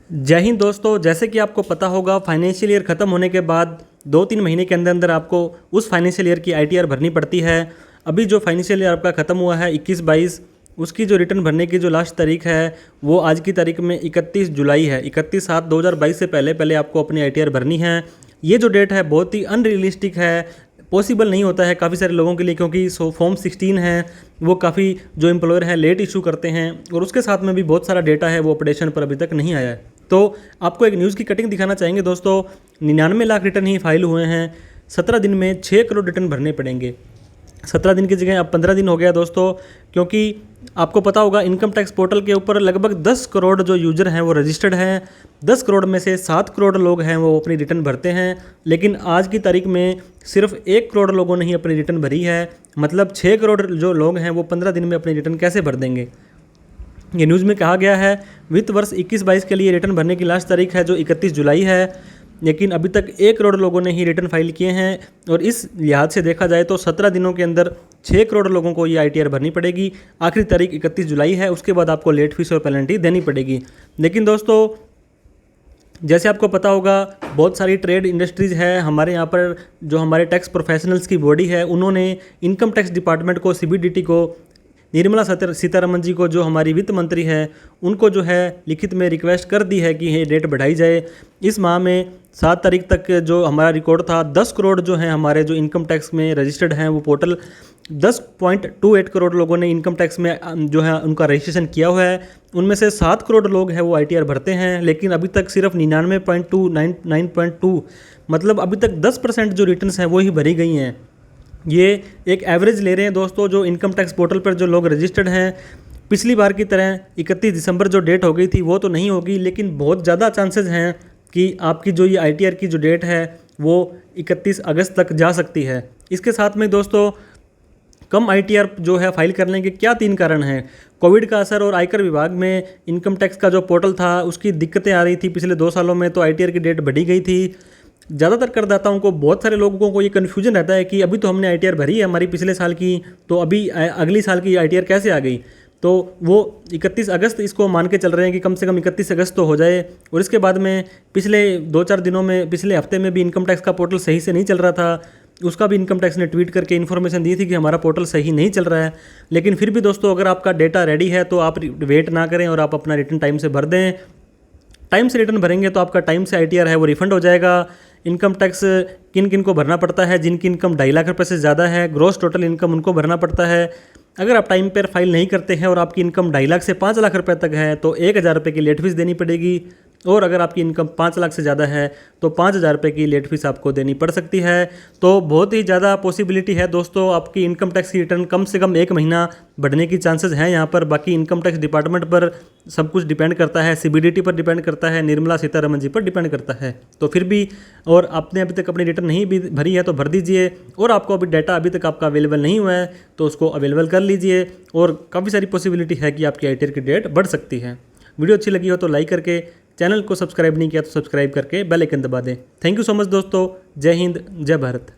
जय हिंद दोस्तों। जैसे कि आपको पता होगा, फाइनेंशियल ईयर ख़त्म होने के बाद 2-3 महीने के अंदर अंदर आपको उस फाइनेंशियल ईयर की आईटीआर भरनी पड़ती है। अभी जो फाइनेंशियल ईयर आपका ख़त्म हुआ है 21-22, उसकी जो रिटर्न भरने की जो लास्ट तारीख है वो आज की तारीख में 31 जुलाई है। 31/7/2022 से पहले पहले आपको अपनी आईटीआर भरनी है। ये जो डेट है बहुत ही अनरियलिस्टिक है, पॉसिबल नहीं होता है काफ़ी सारे लोगों के लिए, क्योंकि फॉर्म 16 है वो काफ़ी जो एम्प्लॉयर हैं लेट इशू करते हैं और उसके साथ में भी बहुत सारा डेटा है वो अपडेशन पर अभी तक नहीं आया है। तो आपको एक न्यूज़ की कटिंग दिखाना चाहेंगे दोस्तों। 99 लाख रिटर्न ही फाइल हुए हैं। 17 दिन में 6 करोड़ रिटर्न भरने पड़ेंगे। 17 दिन की जगह अब 15 दिन हो गया दोस्तों, क्योंकि आपको पता होगा इनकम टैक्स पोर्टल के ऊपर लगभग 10 करोड़ जो यूज़र हैं वो रजिस्टर्ड हैं। 10 करोड़ में से 7 करोड़ लोग हैं वो अपनी रिटर्न भरते हैं, लेकिन आज की तारीख में सिर्फ 1 करोड़ लोगों ने ही अपनी रिटर्न भरी है। मतलब 6 करोड़ जो लोग हैं वो 15 दिन में अपनी रिटर्न कैसे भर देंगे। ये न्यूज़ में कहा गया है वित्त वर्ष 21-22 के लिए रिटर्न भरने की लास्ट तारीख है जो 31 जुलाई है, लेकिन अभी तक 1 करोड़ लोगों ने ही रिटर्न फाइल किए हैं। और इस लिहाज से देखा जाए तो 17 दिनों के अंदर 6 करोड़ लोगों को ये आईटीआर भरनी पड़ेगी। आखिरी तारीख 31 जुलाई है, उसके बाद आपको लेट फीस और पेनल्टी देनी पड़ेगी। लेकिन दोस्तों, जैसे आपको पता होगा बहुत सारी ट्रेड इंडस्ट्रीज़ है हमारे यहाँ पर, जो हमारे टैक्स प्रोफेशनल्स की बॉडी है उन्होंने इनकम टैक्स डिपार्टमेंट को, सीबीडीटी को, निर्मला सीतारमन जी को जो हमारी वित्त मंत्री है उनको जो है लिखित में रिक्वेस्ट कर दी है कि ये डेट बढ़ाई जाए। इस माह में 7 तारीख तक जो हमारा रिकॉर्ड था 10 करोड़ जो हैं हमारे जो इनकम टैक्स में रजिस्टर्ड हैं वो पोर्टल 10.28 करोड़ लोगों ने इनकम टैक्स में जो है उनका रजिस्ट्रेशन किया हुआ है। उनमें से 7 करोड़ लोग हैं वो आईटीआर भरते हैं, लेकिन अभी तक सिर्फ 99.29 मतलब अभी तक 10% जो रिटर्न्स हैं वो ही भरी गई हैं। ये एक एवरेज ले रहे हैं दोस्तों। जो इनकम टैक्स पोर्टल पर जो लोग रजिस्टर्ड हैं, पिछली बार की तरह 31 दिसंबर जो डेट हो गई थी वो तो नहीं होगी, लेकिन बहुत ज़्यादा चांसेस हैं कि आपकी जो ये आईटीआर की जो डेट है वो 31 अगस्त तक जा सकती है। इसके साथ में दोस्तों, कम आईटीआर जो है फाइल करने के क्या 3 कारण हैं। कोविड का असर और आयकर विभाग में इनकम टैक्स का जो पोर्टल था उसकी दिक्कतें आ रही थी पिछले 2 सालों में, तो आईटीआर की डेट बढ़ी गई थी। ज़्यादातर करदाताओं को, बहुत सारे लोगों को ये कन्फ्यूजन रहता है कि अभी तो हमने आईटीआर भरी है हमारी पिछले साल की, तो अभी अगली साल की आईटीआर कैसे आ गई। तो वो 31 अगस्त इसको मान के चल रहे हैं कि कम से कम 31 अगस्त तो हो जाए। और इसके बाद में पिछले 2-4 दिनों में, पिछले हफ्ते में भी इनकम टैक्स का पोर्टल सही से नहीं चल रहा था। उसका भी इनकम टैक्स ने ट्वीट करके इन्फॉर्मेशन दी थी कि हमारा पोर्टल सही नहीं चल रहा है। लेकिन फिर भी दोस्तों, अगर आपका डेटा रेडी है तो आप वेट ना करें और आप अपना रिटर्न टाइम से भर दें। टाइम से रिटर्न भरेंगे तो आपका टाइम से आईटीआर है वो रिफंड हो जाएगा। इनकम टैक्स किन किन को भरना पड़ता है, जिनकी इनकम 2.5 लाख रुपये से ज़्यादा है, ग्रॉस टोटल इनकम उनको भरना पड़ता है। अगर आप टाइम पर फाइल नहीं करते हैं और आपकी इनकम 2.5 लाख से 5 लाख रुपये तक है तो 1,000 रुपये की लेट फीस देनी पड़ेगी। और अगर आपकी इनकम 5 लाख से ज़्यादा है तो 5,000 रुपये की लेट फीस आपको देनी पड़ सकती है। तो बहुत ही ज़्यादा पॉसिबिलिटी है दोस्तों, आपकी इनकम टैक्स की रिटर्न कम से कम 1 महीना बढ़ने की चांसेस हैं यहाँ पर। बाकी इनकम टैक्स डिपार्टमेंट पर सब कुछ डिपेंड करता है, सीबीडीटी पर डिपेंड करता है, निर्मला सीतारमन जी पर डिपेंड करता है। तो फिर भी, और आपने अभी तक अपनी रिटर्न नहीं भी भरी है तो भर दीजिए। और आपको अभी डाटा अभी तक आपका अवेलेबल नहीं हुआ है तो उसको अवेलेबल कर लीजिए। और काफ़ी सारी पॉसिबिलिटी है कि आपकी आईटीआर की डेट बढ़ सकती है। वीडियो अच्छी लगी हो तो लाइक करके, चैनल को सब्सक्राइब नहीं किया तो सब्सक्राइब करके बेल आइकन दबा दें। थैंक यू सो मच दोस्तों। जय हिंद, जय भारत।